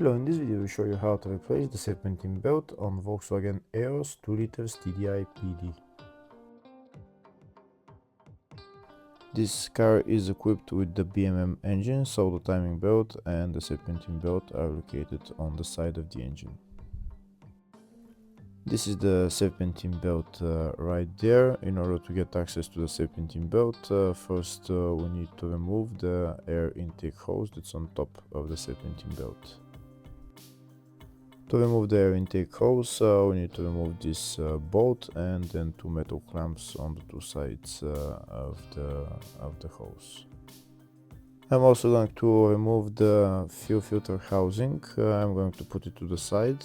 Hello, in this video we show you how to replace the serpentine belt on Volkswagen EOS 2 liters TDI PD. This car is equipped with the BMM engine, so the timing belt and the serpentine belt are located on the side of the engine. This is the serpentine belt right there. In order to get access to the serpentine belt, first we need to remove the air intake hose that's on top of the serpentine belt. To remove the air intake hose, we need to remove this bolt and then two metal clamps on the two sides of the hose. I'm also going to remove the fuel filter housing. I'm going to put it to the side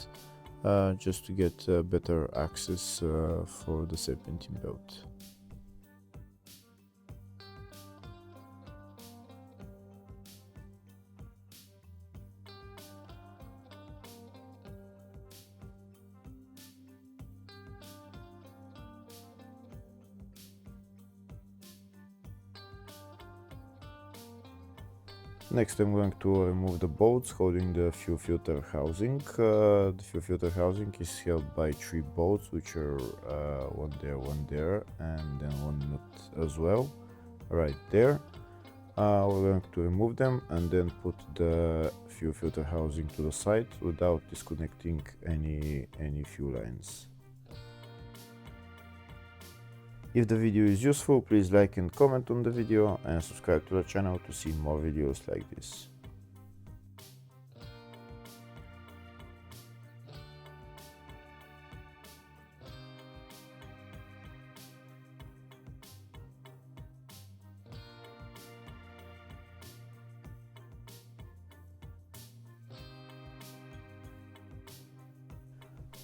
just to get better access for the serpentine belt. Next, I'm going to remove the bolts holding the fuel filter housing. The fuel filter housing is held by three bolts, which are one there, and then one nut as well, right there. We're going to remove them and then put the fuel filter housing to the side without disconnecting any fuel lines. If the video is useful, please like and comment on the video and subscribe to the channel to see more videos like this.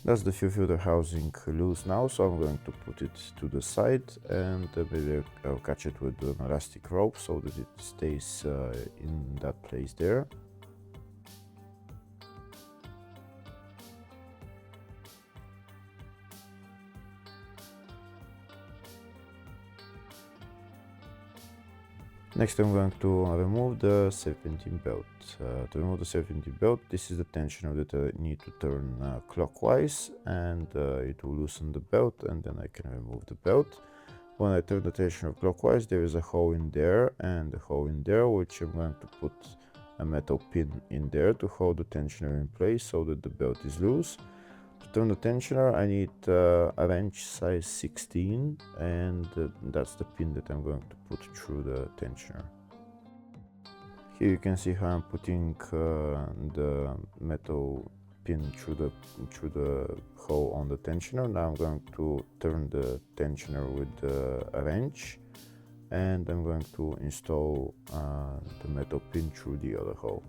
That's the fuel filter housing loose now, so I'm going to put it to the side and maybe I'll catch it with an elastic rope so that it stays in that place there. Next, I'm going to remove the serpentine belt. To remove the serpentine belt, this is the tensioner that I need to turn clockwise, and it will loosen the belt, and then I can remove the belt. When I turn the tensioner clockwise, there is a hole in there and a hole in there, which I'm going to put a metal pin in there to hold the tensioner in place so that the belt is loose. To turn the tensioner, I need a wrench size 16, and that's the pin that I'm going to put through the tensioner. Here you can see how I'm putting the metal pin through the hole on the tensioner. Now I'm going to turn the tensioner with a wrench, and I'm going to install the metal pin through the other hole.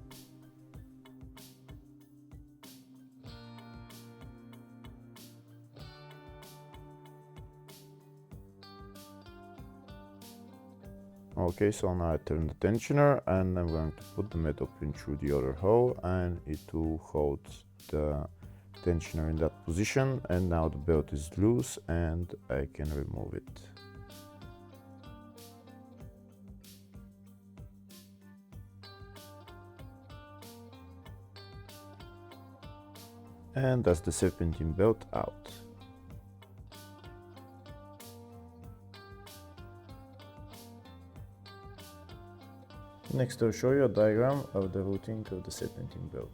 Okay, so now I turn the tensioner and I'm going to put the metal pin through the other hole, and it will hold the tensioner in that position, and now the belt is loose and I can remove it. And that's the serpentine belt out. Next, I'll show you a diagram of the routing of the serpentine belt.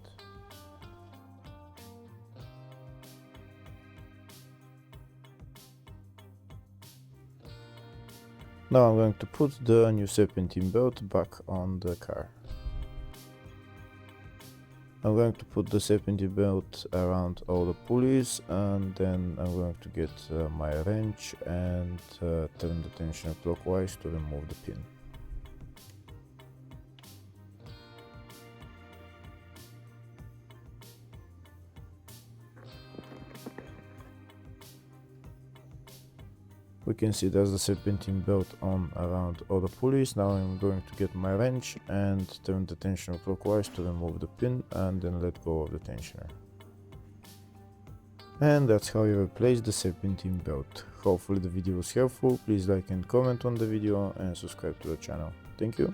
Now I'm going to put the new serpentine belt back on the car. I'm going to put the serpentine belt around all the pulleys, and then I'm going to get my wrench and turn the tensioner clockwise to remove the pin. We can see there's the serpentine belt on around all the pulleys. Now I'm going to get my wrench and turn the tensioner clockwise to remove the pin, and then let go of the tensioner. And that's how you replace the serpentine belt. Hopefully the video was helpful. Please like and comment on the video and subscribe to the channel. Thank you.